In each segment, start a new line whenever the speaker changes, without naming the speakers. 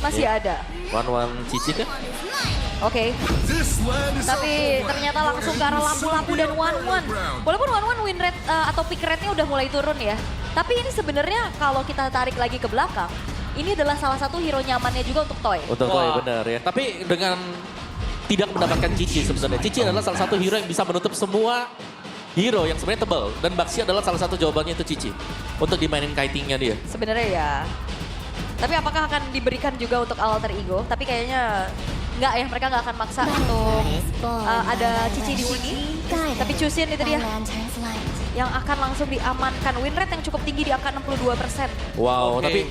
Masih ada.
One Cici kan?
Oke. Tapi ternyata langsung ke arah lampu-lampu dan one-one. Walaupun one-one win rate atau pick rate-nya udah mulai turun ya. Tapi ini sebenarnya kalau kita tarik lagi ke belakang, ini adalah salah satu hero nyamannya juga untuk Toy.
Untuk Toy benar ya. Tapi dengan tidak mendapatkan Cici sebenarnya. Cici adalah salah satu hero yang bisa menutup semua hero yang sebenarnya tebal. Dan Baxia adalah salah satu jawabannya itu Cici. Untuk dimainin kitingnya dia.
Sebenarnya ya. Tapi apakah akan diberikan juga untuk alter ego? Tapi kayaknya enggak ya, mereka nggak akan maksa untuk ada Cici di sini. Tapi Chusin itu dia yang akan langsung diamankan. Win rate yang cukup tinggi di angka 62%.
Wow, tapi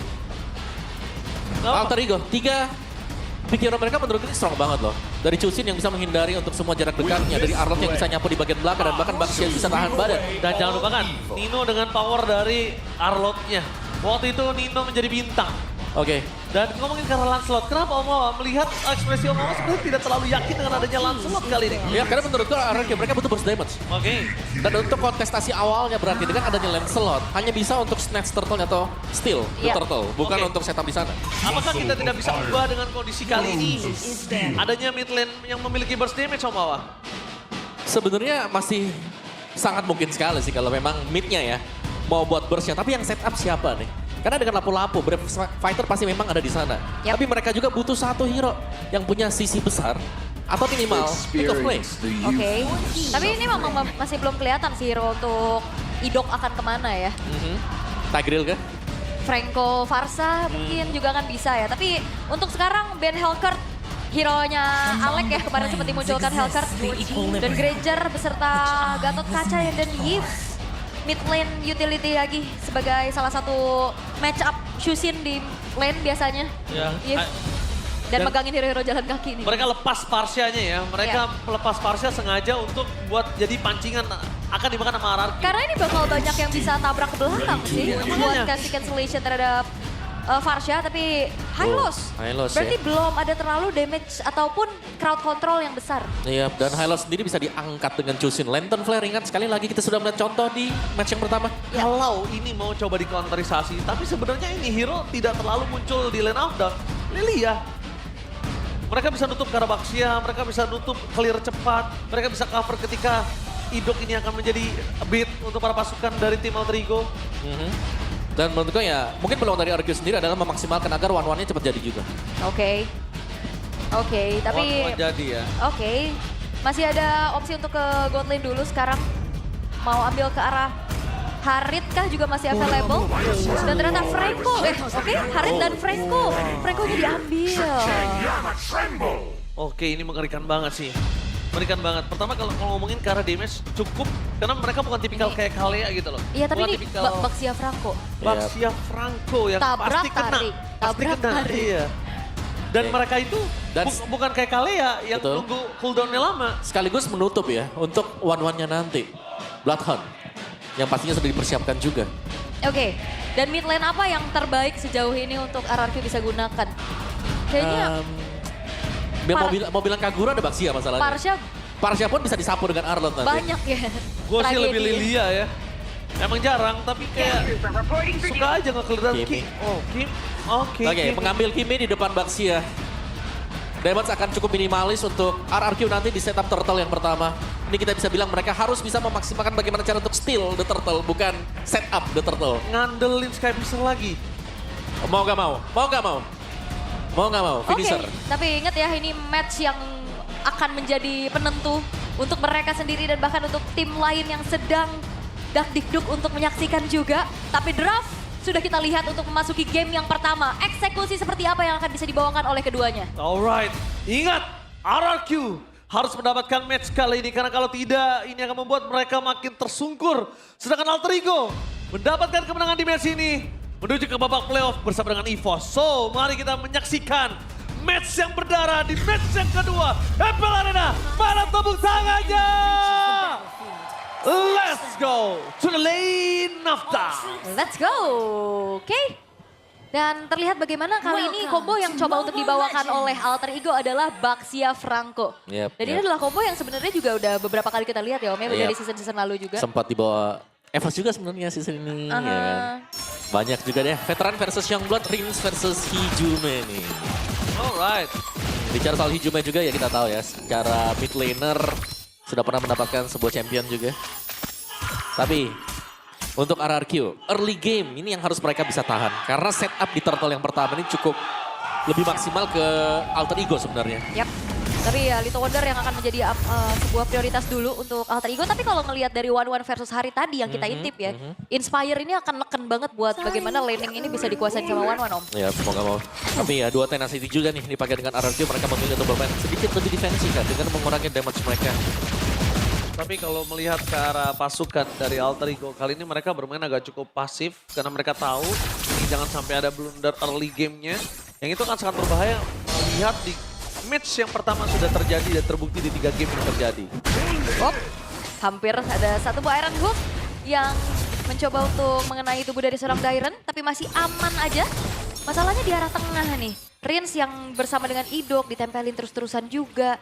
alter ego, 3 pikiran mereka menurut ini strong banget loh. Dari Chusin yang bisa menghindari untuk semua jarak dekatnya, dari Arlot yang bisa nyapu di bagian belakang, dan bahkan Baxia bisa tahan badan.
Dan jangan lupakan, Nino dengan power dari Arlotnya. Waktu itu Nino menjadi bintang.
Oke.
Dan ngomongin karena Lancelot, kenapa Omawa melihat ekspresi Omawa sebenarnya tidak terlalu yakin dengan adanya Lancelot kali ini?
Ya karena menurutku RRQ mereka butuh burst damage.
Oke.
Dan untuk kontestasi awalnya berarti dengan adanya Lancelot hanya bisa untuk snatch turtle atau steal the turtle, bukan untuk setup di sana.
Apakah kita tidak bisa ubah dengan kondisi kali ini? Adanya mid lane yang memiliki burst damage Omawa?
Sebenarnya masih sangat mungkin sekali sih kalau memang midnya ya mau buat burstnya. Tapi yang setup siapa nih? Karena dengan lapu-lapu, Brave Fighter pasti memang ada di sana. Tapi mereka juga butuh satu hero yang punya sisi besar atau minimal pick of play.
Oke. Tapi ini memang masih belum kelihatan sih hero untuk Idok akan kemana ya.
Tigreal kah?
Franco Farsa mungkin juga akan bisa ya. Tapi untuk sekarang Ben Helkert, hero-nya Alec ya, kemarin sempat dimunculkan Helkert. Dan Granger beserta Gatot Kaca dan Yves. Mid lane utility lagi sebagai salah satu match up Chusin di lane biasanya.
Ya.
Yves. Dan megangin hero-hero jalan kaki nih.
Mereka lepas Parsianya ya, mereka lepas Parsia sengaja untuk buat jadi pancingan akan dimakan sama RRQ.
Karena ini bakal banyak yang bisa tabrak ke belakang sih buat kasih cancellation terhadap Farsia, tapi high loss.
High loss
Berarti
ya.
belum ada terlalu damage ataupun crowd control yang besar.
Iya, dan Hilo sendiri bisa diangkat dengan Chusin. Lantern Flare, ingat sekali lagi kita sudah melihat contoh di match yang pertama.
Kalau ini mau coba dikonterisasi, tapi sebenarnya ini hero tidak terlalu muncul di lane out down. Lilia. Mereka bisa nutup ke arah Baxia, mereka bisa nutup clear cepat, mereka bisa cover ketika Idok ini akan menjadi beat untuk para pasukan dari tim Alter Ego.
Dan menurut gue ya, mungkin peluang dari RRQ sendiri adalah memaksimalkan agar one-one-nya cepat jadi juga.
Oke, tapi
One-one jadi ya.
Oke, masih ada opsi untuk ke god lane dulu sekarang. Mau ambil ke arah Harit kah juga masih available. Dan ternyata Franco, Harit dan Franco-nya diambil.
Oke, ini mengerikan banget sih. Mengerikan banget. Pertama kalau ngomongin ke arah damage cukup, karena mereka bukan tipikal kayak Kalea gitu loh.
Iya, tapi
Bukan
ini
tipikal
Baxia Franco.
Baxia Franco yang
Tabrak,
pasti kena.
tarik.
Pasti
Tabrak,
kena,
tarik.
iya. Dan mereka itu bukan kayak Kalea yang
Betul.
nunggu cooldownnya lama.
Sekaligus menutup ya untuk one-one-nya nanti. Bloodhound. Yang pastinya sudah dipersiapkan juga.
Oke, dan mid lane apa yang terbaik sejauh ini untuk RRQ bisa gunakan? Kayaknya
Mau bilang Kagura ada Baxia masalahnya. Parsia pun bisa disapu dengan Arlot nanti.
banyak ya.
Gue sih
tragedi.
lebih Lilia ya. Emang jarang, tapi kayak suka aja nge-clear
Kimi.
Kim. Oh, Kim. Oke,
Oke,
Kim.
mengambil Kimi di depan Baxia. Damage akan cukup minimalis untuk RRQ nanti di setup turtle yang pertama. Ini kita bisa bilang mereka harus bisa memaksimalkan bagaimana cara untuk steal the turtle, bukan setup the turtle.
Ngandelin Sky Pixel lagi.
Mau gak mau? Mau gak mau? Mau gak mau? Finisher.
Tapi ingat ya, ini match yang akan menjadi penentu untuk mereka sendiri dan bahkan untuk tim lain yang sedang dak-dikduk untuk menyaksikan juga. Tapi draft sudah kita lihat untuk memasuki game yang pertama. Eksekusi seperti apa yang akan bisa dibawakan oleh keduanya?
Alright, ingat RRQ harus mendapatkan match kali ini karena kalau tidak ini akan membuat mereka makin tersungkur. Sedangkan Alter Ego mendapatkan kemenangan di match ini menuju ke babak playoff bersama dengan EVOS. So, mari kita menyaksikan match yang berdarah di match yang kedua. MPL Arena, mana tepuk tangannya? Let's go to the lane of time.
Let's go. Oke. Dan terlihat bagaimana kali ini combo yang coba untuk dibawakan oleh Alter Ego adalah Baxia Franco. Dan ini adalah combo yang sebenarnya juga udah beberapa kali kita lihat ya Om ya, dari season-season lalu juga.
Sempat dibawa Evos juga sebenarnya season ini. Ya kan? Banyak juga deh, veteran versus Youngblood, Rins versus Hijume nih.
Alright.
Bicara soal Hijume juga ya kita tahu ya, secara mid laner sudah pernah mendapatkan sebuah champion juga. Tapi untuk RRQ, early game ini yang harus mereka bisa tahan. Karena setup di turtle yang pertama ini cukup lebih maksimal ke Alter Ego sebenarnya.
Yap. Tapi ya Little Wonder yang akan menjadi sebuah prioritas dulu untuk Alter Ego. Tapi kalau ngelihat dari 1-1 versus Hari tadi yang kita intip ya, Inspire ini akan neken banget buat bagaimana laning ini bisa dikuasain sama 1-1 Om.
Ya semoga mau. Tapi ya dua Tenacity juga nih dipakai dengan RRQ, mereka memilih untuk bermain sedikit lebih defensif kan dengan mengurangi damage mereka.
Tapi kalau melihat ke arah pasukan dari Alter Ego, kali ini mereka bermain agak cukup pasif karena mereka tahu ini jangan sampai ada blunder early game-nya. Yang itu kan sangat berbahaya melihat di match yang pertama sudah terjadi dan terbukti di 3 game yang terjadi.
Oh, hampir ada satu buah Iron Hook yang mencoba untuk mengenai tubuh dari seorang Dairen, tapi masih aman aja. Masalahnya di arah tengah nih. Rins yang bersama dengan Idok ditempelin terus-terusan juga.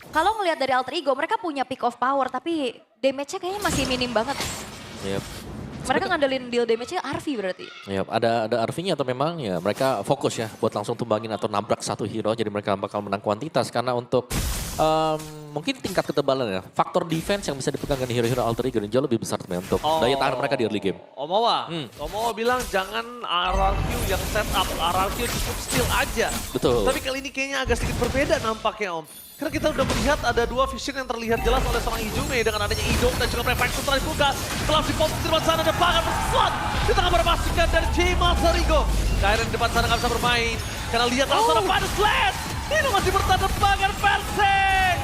Kalau ngelihat dari Alter Ego, mereka punya pick of power, tapi damage-nya kayaknya masih minim banget.
Yep.
Mereka ngandelin deal damage-nya Arvi berarti.
Yep, ada Arvi-nya atau memang ya mereka fokus ya buat langsung tumbangin atau nabrak satu hero, jadi mereka bakal menang kuantitas. Karena untuk mungkin tingkat ketebalan ya, faktor defense yang bisa dipegang dengan hero-hero Alter Ego ini jauh lebih besar sebenarnya untuk daya tahan mereka di early game.
Omawa bilang jangan RRQ yang setup, RRQ cukup steal aja.
Betul.
Tapi kali ini kayaknya agak sedikit berbeda nampaknya Om. Karena kita udah melihat ada dua vision yang terlihat jelas oleh seorang Hijume dengan adanya Idok dan juga Prefect Sutra dibuka. Setelah si posisi di depan sana ada banget berslot di tengah berpasukan dari Team Alter Ego. Dairen di depan sana nggak bisa bermain karena lihat langsung pada Slash. Ini masih bertanda banget Persing.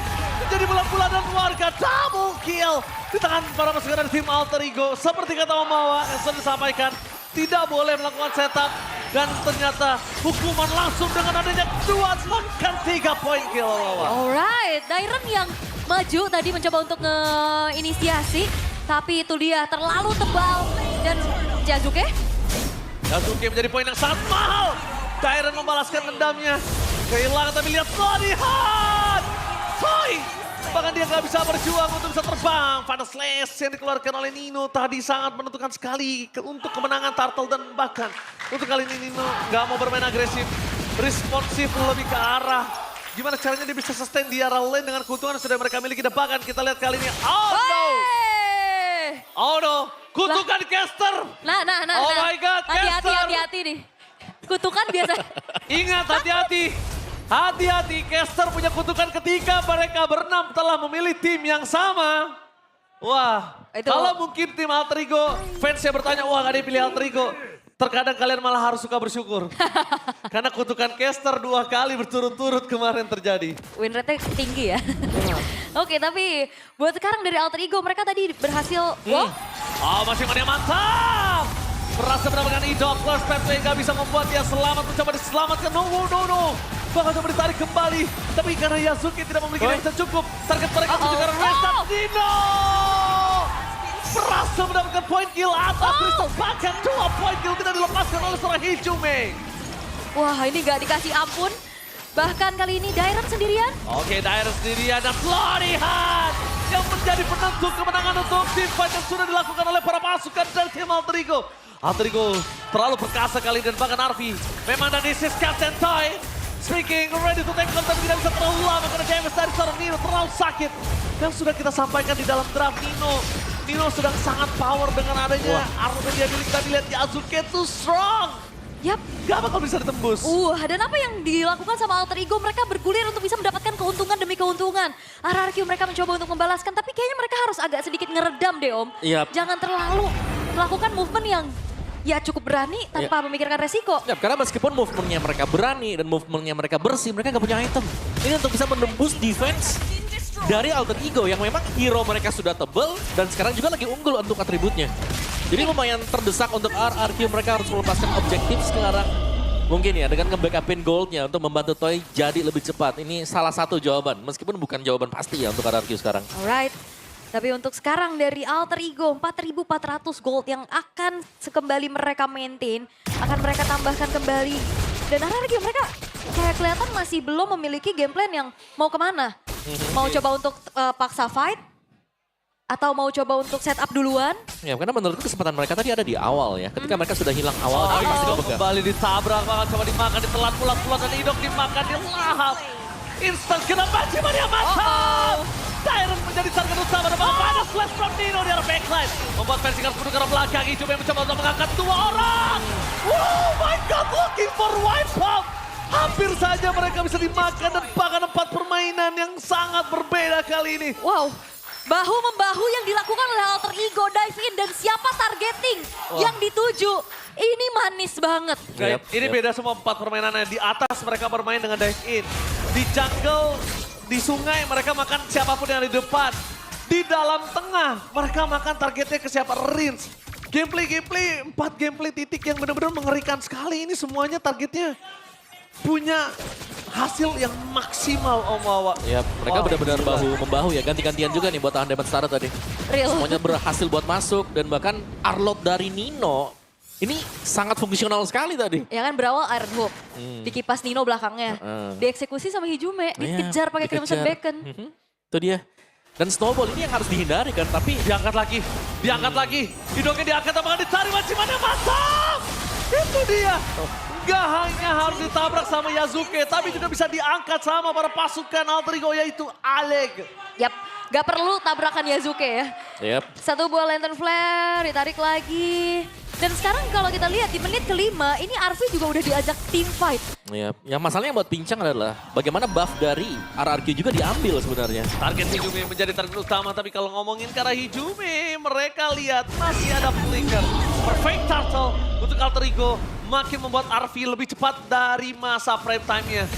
Menjadi bulan-bulan dan warga double kill di tangan para pasukan dari Team Alter Ego. Seperti kata Omawa yang sudah disampaikan, tidak boleh melakukan setup. Dan ternyata hukuman langsung dengan adanya 2 bahkan 3 poin kill.
Alright, Dairen yang maju tadi mencoba untuk nge-inisiasi. Tapi itu dia terlalu tebal dan Jazuke.
Jazuke menjadi poin yang sangat mahal. Dairen membalaskan dendamnya. Kehilangan tapi lihat Lodihan. Toy. Bahkan dia nggak bisa berjuang untuk bisa terbang. Pada slash yang dikeluarkan oleh Nino tadi sangat menentukan sekali untuk kemenangan Turtle. Dan bahkan untuk kali ini Nino nggak mau bermain agresif. Responsif lebih ke arah. Gimana caranya dia bisa sustain di arah lane dengan keuntungan yang sudah mereka miliki. Dan bahkan kita lihat kali ini. Oh no! Oh no! Kutukan caster!
Nah.
Oh my god, caster!
Hati-hati nih. Kutukan biasa.
Ingat, hati-hati. Hati-hati, caster punya kutukan ketika mereka berenam telah memilih tim yang sama. Wah, kalau mungkin tim Alter Ego, fansnya bertanya, wah gak ada yang pilih Alter Ego. Terkadang kalian malah harus suka bersyukur. Karena kutukan caster 2 kali berturut-turut kemarin terjadi.
Win rate-nya tinggi ya. Oke, tapi buat sekarang dari Alter Ego, mereka tadi berhasil. Wow.
Oh, masih yang mantap. Berhasil mendapatkan Idok, First Pathway gak bisa membuat dia selamat, mencoba diselamatkan. No. Bahkan coba ditarik kembali. Tapi karena Yasuke tidak memiliki yang cukup. Target mereka menunjukkan Restart Dino. Berhasil mendapatkan poin kill atas Crystal. Bahkan 2 poin kill tidak dilepaskan oleh seorang Hijume.
Wah, ini gak dikasih ampun. Bahkan kali ini Dairen sendirian.
Oke, Dairen sendirian dan Lodihan yang menjadi penentu kemenangan untuk tim fight yang sudah dilakukan oleh para pasukan dari tim Alter Ego. Alter Ego terlalu perkasa kali dan bahkan Arvi. Memang dari this is Captain Toy. Speaking, ready to take on, tapi tidak bisa terlalu lama karena damage dari seorang Nino terlalu sakit. Yang sudah kita sampaikan di dalam draft Nino sedang sangat power dengan adanya armor yang dia miliki. Tapi lihat Yasuke too strong.
Yap.
Gak bakal bisa ditembus.
Dan apa yang dilakukan sama Alter Ego, mereka bergulir untuk bisa mendapatkan keuntungan demi keuntungan. RRQ mereka mencoba untuk membalaskan, tapi kayaknya mereka harus agak sedikit ngeredam deh Om.
Yap.
Jangan terlalu melakukan movement yang ya cukup berani tanpa memikirkan resiko.
Ya, karena meskipun movementnya mereka berani dan movementnya mereka bersih, mereka nggak punya item. Ini untuk bisa menembus defense dari Alter Ego yang memang hero mereka sudah tebel dan sekarang juga lagi unggul untuk atributnya. Jadi lumayan terdesak untuk RRQ, mereka harus melepaskan objektif sekarang. Mungkin ya dengan nge-backupin goldnya untuk membantu Toy jadi lebih cepat. Ini salah satu jawaban, meskipun bukan jawaban pasti ya untuk RRQ sekarang.
Alright. Tapi untuk sekarang dari Alter Ego 4.400 gold yang akan sekembali mereka maintain, akan mereka tambahkan kembali. Dan RRQ mereka kayak kelihatan masih belum memiliki game plan yang mau kemana. Mau coba untuk paksa fight Atau mau coba untuk setup duluan?
Ya karena menurutku kesempatan mereka tadi ada di awal ya. Ketika mereka sudah hilang awal, tadi pasti
Idok
kepegang.
kembali ditabrak, bakal coba dimakan, ditelan pulang-pulang dan Idok dimakan, dilahap. Instant kena Majiman yang mantap. Tyrant menjadi target utama dan bakal panas slash from Nino di arah backline. Membuat Versikan mundur ke arah belakang, Ijume mencoba untuk mengangkat 2 orang. Oh my god, looking for wipe out. Hampir saja mereka bisa dimakan dan bahkan 4 permainan yang sangat berbeda kali ini.
Wow, bahu-membahu yang dilakukan oleh Alter Ego dive in dan siapa targeting yang dituju. Ini manis banget.
Right. Ini beda semua 4 permainannya. Di atas mereka bermain dengan dive in. Di jungle, di sungai mereka makan siapapun yang ada di depan. Di dalam tengah mereka makan targetnya ke siapa, Rins. Gameplay 4 gameplay titik yang benar-benar mengerikan sekali. Ini semuanya targetnya punya hasil yang maksimal Om Wawa.
Ya, mereka benar-benar bahu-membahu ya. Ganti-gantian juga nih buat tahan damage Stara tadi.
Real.
Semuanya berhasil buat masuk dan bahkan Arlot dari Nino ini sangat fungsional sekali tadi.
Ya kan berawal Iron Hook, dikipas Nino belakangnya, dieksekusi sama Hijume, dikejar pakai Crimson Beacon.
Itu dia. Dan Snowball ini yang harus dihindari kan, tapi
Diangkat lagi. Hidungnya diangkat apakah ditarik Majimannya mantap. Itu dia. Gak hanya harus ditabrak sama Yasuke, tapi juga bisa diangkat sama para pasukan Alter Ego yaitu Alec.
Yap, gak perlu tabrakan Yasuke ya.
yep.
Satu buah lantern flare, ditarik lagi. Dan sekarang kalau kita lihat di menit kelima, ini Arfi juga udah diajak team fight.
Ya, yang masalahnya buat Pincang adalah bagaimana buff dari RRQ juga diambil sebenarnya.
Target Hijume menjadi target utama, tapi kalau ngomongin ke arah Hijume, mereka lihat masih ada flicker. Perfect turtle untuk Alter Ego, makin membuat Arfi lebih cepat dari masa prime time-nya.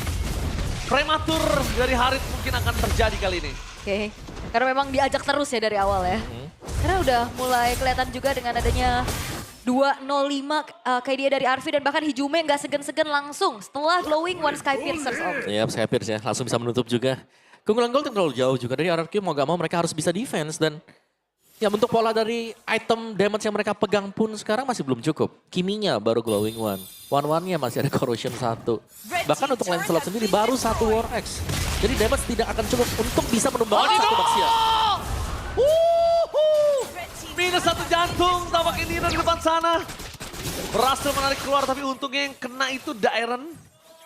Prematur dari Harit mungkin akan terjadi kali ini.
Oke, karena memang diajak terus ya dari awal ya. Karena udah mulai kelihatan juga dengan adanya 205 KD dari Arfi dan bahkan Hijume nggak segan-segan langsung setelah glowing one Sky Piercers Om.
Ya, Skypierce ya, langsung bisa menutup juga. Keunggulan Gold terlalu jauh juga dari RRQ, mau gak mau mereka harus bisa defense dan ya bentuk pola dari item damage yang mereka pegang pun sekarang masih belum cukup. Kiminya baru glowing one. One-one-nya masih ada corrosion 1. Bahkan untuk Lancelot sendiri baru 1 War X. Jadi damage tidak akan cukup untuk bisa menumbangkan satu Baxia.
Minus 1 jantung, tampaknya Nino di depan sana. Berhasil menarik keluar, tapi untungnya yang kena itu Dairon.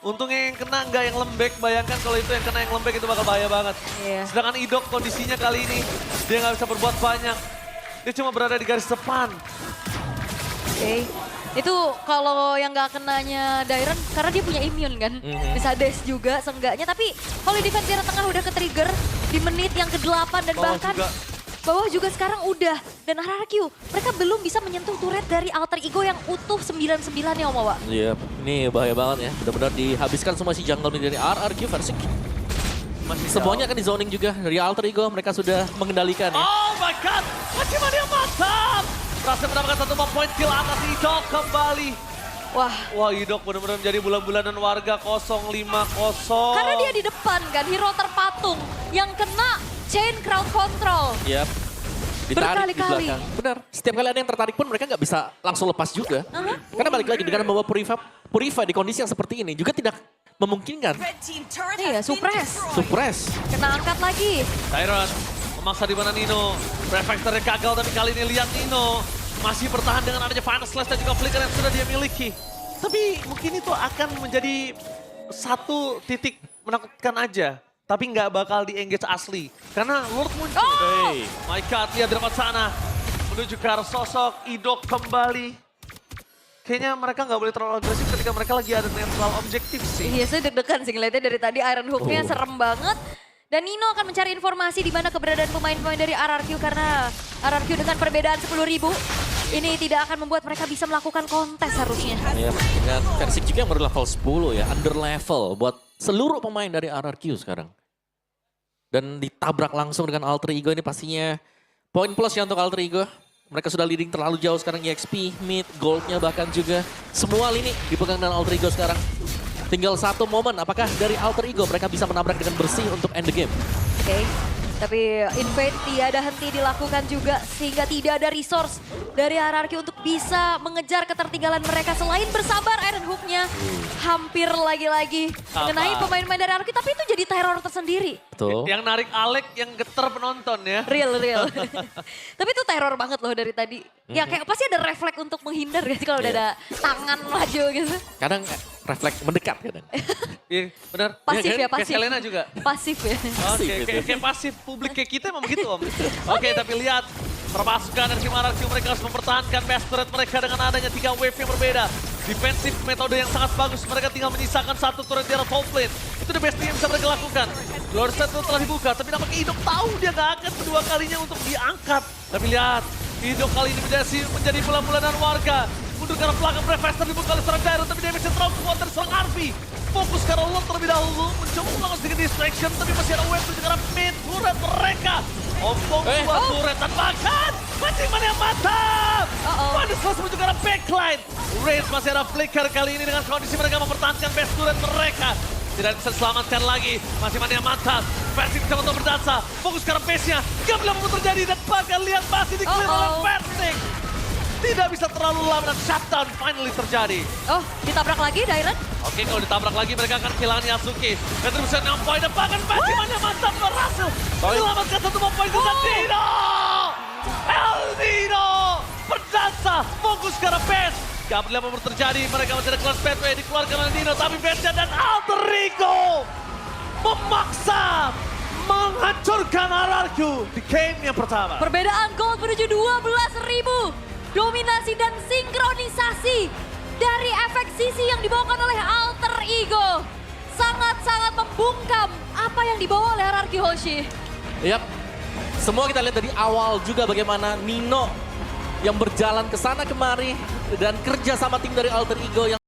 Untungnya yang kena nggak yang lembek, bayangkan kalau itu yang kena yang lembek itu bakal bahaya banget.
Iya.
Sedangkan Idok kondisinya kali ini, dia nggak bisa berbuat banyak. Dia cuma berada di garis depan.
Oke. Itu kalau yang nggak kenanya Dairon karena dia punya immune kan. Bisa dash juga seenggaknya. Tapi kalau defense di tengah udah ke-trigger di menit yang ke-8 dan
Bawah
bahkan
juga.
bawah juga sekarang udah. Dan RRQ mereka belum bisa menyentuh turret dari Alter Ego yang utuh 99 ya Om Wawa.
Iya, ini bahaya banget ya. Benar-benar dihabiskan semua si jungle mid dari RRQ versi. Semuanya akan di zoning juga dari Alter Ego, mereka sudah mengendalikan ya.
Oh my god, Majiman yang mantap. Berhasil mendapatkan 1 point kill atas Idok kembali. Wah Idok benar-benar menjadi bulan-bulanan warga 0-5-0.
Karena dia di depan kan, hero terpatung yang kena chain crowd control.
Yap. Ditarik di
Berkali-kali.
belakang. Benar. Setiap kali ada yang tertarik pun mereka nggak bisa langsung lepas juga. Karena balik lagi dengan membawa Purify di kondisi yang seperti ini juga tidak memungkinkan.
Iya,
Suppress.
Kena angkat lagi.
Tyron memaksa di mana Nino. Refactornya gagal, tapi kali ini lihat Nino masih bertahan dengan adanya Final Slash dan juga flicker yang sudah dia miliki. Tapi mungkin itu akan menjadi satu titik menakutkan aja. Tapi nggak bakal di-engage asli. Karena Lord muncul.
Hey.
My God, lihat di depan sana. Menuju ke arah sosok Idok kembali. Kayaknya mereka nggak boleh terlalu agresif ketika mereka lagi ada neutral objektif sih.
Iya, saya deg-degan sih ngeliatnya dari tadi Iron Hook-nya serem banget. Dan Nino akan mencari informasi di mana keberadaan pemain-pemain dari RRQ karena RRQ dengan perbedaan 10.000 ini tidak akan membuat mereka bisa melakukan kontes harusnya.
Ya, dengan Versik juga yang baru level 10 ya, under level buat seluruh pemain dari RRQ sekarang. Dan ditabrak langsung dengan Alter Ego ini pastinya poin plus ya untuk Alter Ego. Mereka sudah leading terlalu jauh sekarang EXP, mid, goldnya bahkan juga. Semua lini dipegang dengan Alter Ego sekarang. Tinggal satu momen, apakah dari Alter Ego mereka bisa menabrak dengan bersih untuk end the game?
Oke. Tapi invade tiada henti dilakukan juga sehingga tidak ada resource dari RRQ untuk bisa mengejar ketertinggalan mereka. Selain bersabar Iron Hook-nya hampir lagi-lagi mengenai pemain-pemain dari RRQ, tapi itu jadi teror tersendiri.
Betul.
Yang narik Alek yang geter penonton ya.
Real. Tapi itu teror banget loh dari tadi. Ya kayak pasti ada refleks untuk menghindar gitu kalau udah ada tangan maju gitu.
Kadang refleks mendekat kadang.
Iya benar.
Pasif
Iya kan?
ya, pasif.
Kayak Selena juga.
Pasif ya.
Oke,
Pasif
kayak pasif publik kayak kita emang begitu Om. Oke, tapi lihat permasukan dari tim RRQ mereka harus mempertahankan best turret mereka dengan adanya 3 wave yang berbeda. Defensif metode yang sangat bagus, mereka tinggal menyisakan 1 turret di arah top lane. Itu the best thing yang bisa mereka lakukan. Glory Set telah dibuka, tapi nampaknya Idok tahu dia gak akan kedua kalinya untuk diangkat. Tapi lihat, Idok kali ini menjadi bulan-bulanan warga. Mundur ke arah belakang, Brevester dibuka oleh seorang Dairo, tapi damage-nya terlalu kuat dari seorang Arvi. Fokus ke arah Lord terlebih dahulu, mencoba melakukan sedikit distraction, tapi masih ada wave menuju ke arah mid turret mereka. Ompong dua turret dan bahkan Manciman yang mantap. Manis langsung menuju ke arah backline. Rage masih ada flicker kali ini dengan kondisi mereka mempertahankan best turret mereka. Tidak bisa diselamatkan lagi, masih mana yang mantap. Versing bisa untuk berdasa, fokus ke arah base-nya. Gak boleh apa terjadi dan bahkan lihat masih di-clear oleh Versing. Tidak bisa terlalu lama dan shutdown finally terjadi.
Oh, ditabrak lagi Dairen?
Oke, kalau ditabrak lagi mereka akan kehilangan Yasuki. Petri bisa 6 poin dan bahkan Manciman yang mantap berhasil menyelamatkan 1 poin ke Dino. Eldino berdasa, fokus ke arah base. Gak boleh apa terjadi, mereka masih ada kelas pathway dikeluarkan oleh Dino, tapi base-nya dan Alter Ego memaksa menghancurkan RRQ di game yang pertama.
Perbedaan gold menuju 12.000. Dominasi dan sinkronisasi dari efek sisi yang dibawakan oleh Alter Ego. Sangat-sangat membungkam apa yang dibawa oleh RRQ Hoshi.
Yap, semua kita lihat dari awal juga bagaimana Nino yang berjalan ke sana kemari dan kerja sama tim dari Alter Ego yang